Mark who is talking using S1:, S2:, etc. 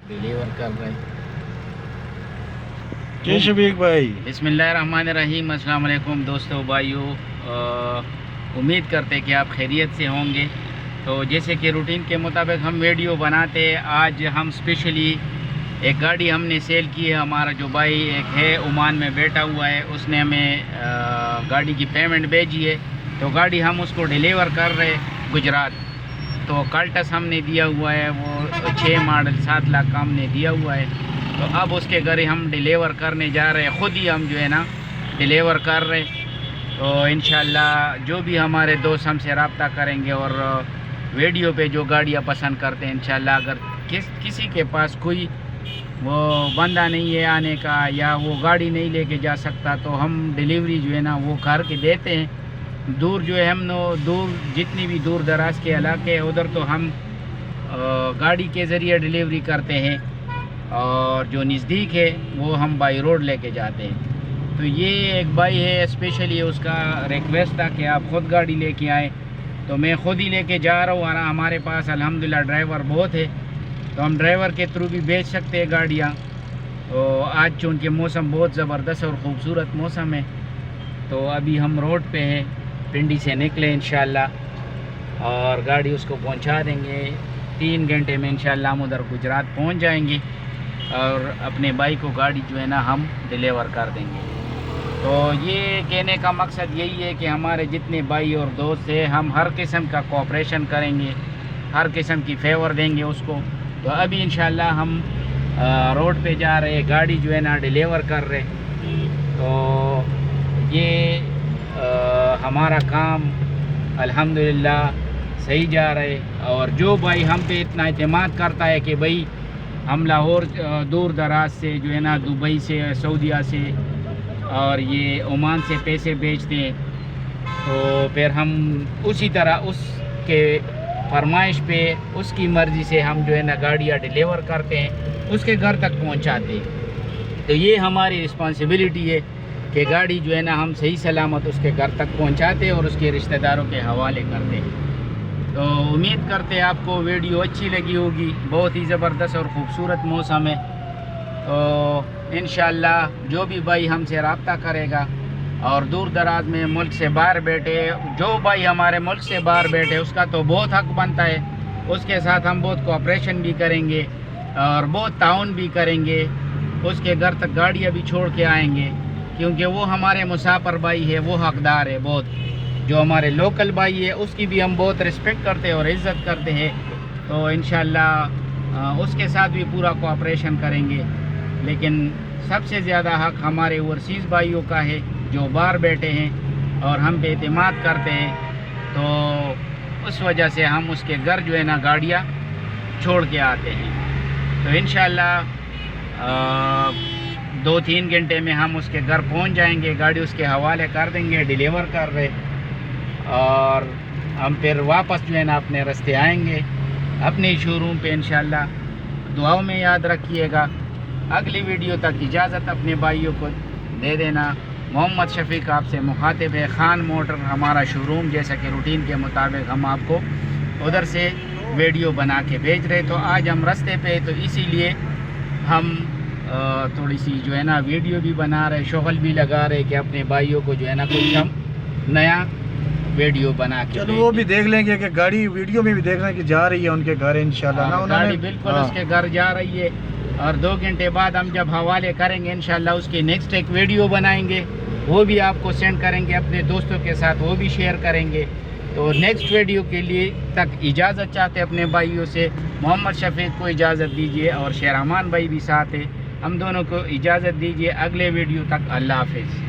S1: Deliver कर रहे हैं।
S2: جی شفیق بھائی،
S1: बिस्मिल्लाहिर्रहमानिर्रहीम। अस्सलाम वालेकुम दोस्तों भाइयों, उम्मीद करते कि आप खैरियत से होंगे। तो जैसे कि रूटीन के मुताबिक हम वीडियो बनाते हैं, आज हम स्पेशली एक गाड़ी हमने सेल की है। हमारा जो भाई एक है ओमान में बैठा हुआ है, उसने हमें गाड़ी की पेमेंट भेजी है। तो गाड़ी हम उसको डिलीवर कर रहे हैं गुजरात। तो कल्टस हमने दिया हुआ है, वो 6 मॉडल 7 लाख का हमने दिया हुआ है। तो अब उसके घर हम डिलीवर करने जा रहे हैं, ख़ुद ही हम जो है ना डिलीवर कर रहे हैं। तो इंशाल्लाह जो भी हमारे दोस्त हमसे रब्ता करेंगे और वीडियो पे जो गाड़ियाँ पसंद करते हैं, इंशाल्लाह अगर किसी के पास कोई वो बंदा नहीं है आने का या वो गाड़ी नहीं लेके जा सकता, तो हम डिलीवरी जो है ना वो घर के देते हैं। दूर जो है हम दूर जितनी भी दूर दराज के इलाके हैं उधर तो हम गाड़ी के ज़रिए डिलीवरी करते हैं, और जो नज़दीक है वो हम बाई रोड लेके जाते हैं। तो ये एक भाई है, स्पेशली उसका रिक्वेस्ट था कि आप ख़ुद गाड़ी लेके आएँ। तो मैं ख़ुद ही लेके जा रहा हूँ। हमारे पास अल्हम्दुलिल्लाह ड्राइवर बहुत है, तो हम ड्राइवर के थ्रू भी भेज सकते हैं गाड़ियाँ। तो आज चूँकि मौसम बहुत ज़बरदस्त और ख़ूबसूरत मौसम है, तो अभी हम रोड पे हैं, पिंडी से निकले इंशाल्लाह और गाड़ी उसको पहुंचा देंगे। 3 घंटे में इंशाल्लाह हम उधर गुजरात पहुंच जाएंगे और अपने भाई को गाड़ी जो है ना हम डिलीवर कर देंगे। तो ये कहने का मकसद यही है कि हमारे जितने भाई और दोस्त हैं, हम हर किस्म का कोऑपरेशन करेंगे, हर किस्म की फेवर देंगे उसको। तो अभी इंशाल्लाह हम रोड पे जा रहे हैं, गाड़ी जो है ना डिलीवर कर रहे। तो ये हमारा काम अल्हम्दुलिल्लाह सही जा रहे। और जो भाई हम पे इतना एतमाद करता है कि भाई हम लाहौर दूर दराज से जो है ना दुबई से, सऊदीया से और ये ओमान से पैसे भेजते हैं, तो फिर हम उसी तरह उसके फरमाइश पे उसकी मर्ज़ी से हम जो है ना गाड़ियाँ डिलीवर करते हैं, उसके घर तक पहुंचाते हैं। तो ये हमारी रिस्पॉन्सिबिलिटी है कि गाड़ी जो है ना हम सही सलामत उसके घर तक पहुंचाते और उसके रिश्तेदारों के हवाले करते हैं। तो उम्मीद करते हैं आपको वीडियो अच्छी लगी होगी। बहुत ही ज़बरदस्त और ख़ूबसूरत मौसम है। तो इंशाल्लाह जो भी भाई हमसे रब्ता करेगा और दूर दराज में मुल्क से बाहर बैठे, जो भाई हमारे मुल्क से बाहर बैठे उसका तो बहुत हक बनता है, उसके साथ हम बहुत कोऑपरेशन भी करेंगे और बहुत ताउन भी करेंगे। उसके घर तक गाड़ियाँ भी छोड़ के आएंगे, क्योंकि वो हमारे मुसाफिर भाई है, वो हकदार है बहुत। जो हमारे लोकल भाई है उसकी भी हम बहुत रिस्पेक्ट करते हैं और इज़्ज़त करते हैं। तो इंशाल्लाह उसके साथ भी पूरा कोऑपरेशन करेंगे। लेकिन सबसे ज़्यादा हक हमारे ओवरसीज़ भाइयों का है जो बाहर बैठे हैं और हम पे एतमाद करते हैं। तो उस वजह से हम उसके घर जो है ना गाड़ियाँ छोड़ के आते हैं। तो इंशाल्लाह 2-3 घंटे में हम उसके घर पहुंच जाएंगे, गाड़ी उसके हवाले कर देंगे, डिलीवर कर रहे, और हम फिर वापस जो है ना अपने रास्ते आएंगे अपने शोरूम पे इंशाल्लाह। दुआओं में याद रखिएगा। अगली वीडियो तक इजाज़त अपने भाइयों को दे देना। मोहम्मद शफीक आपसे मुखातिब है, खान मोटर हमारा शोरूम। जैसा कि रूटीन के मुताबिक हम आपको उधर से वीडियो बना के भेज रहे। तो आज हम रास्ते पे, तो इसीलिए हम थोड़ी सी जो है ना वीडियो भी बना रहे, शोगल भी लगा रहे कि अपने भाइयों को जो है ना कुछ हम नया वीडियो बना के
S2: चलो वो भी देख लेंगे कि गाड़ी वीडियो में भी देख रहे हैं कि जा रही है उनके घर इंशाल्लाह ना।
S1: गाड़ी बिल्कुल उसके घर जा रही है और 2 घंटे बाद हम जब हवाले करेंगे इंशाल्लाह उसकी नेक्स्ट एक वीडियो बनाएंगे, वो भी आपको सेंड करेंगे अपने दोस्तों के साथ, वो भी शेयर करेंगे। तो नेक्स्ट वीडियो के लिए तक इजाज़त चाहते अपने भाइयों से। मोहम्मद शफीक को इजाज़त दीजिए और शेरमान भाई भी साथ है, हम दोनों को इजाज़त दीजिए। अगले वीडियो तक अल्लाह हाफिज़।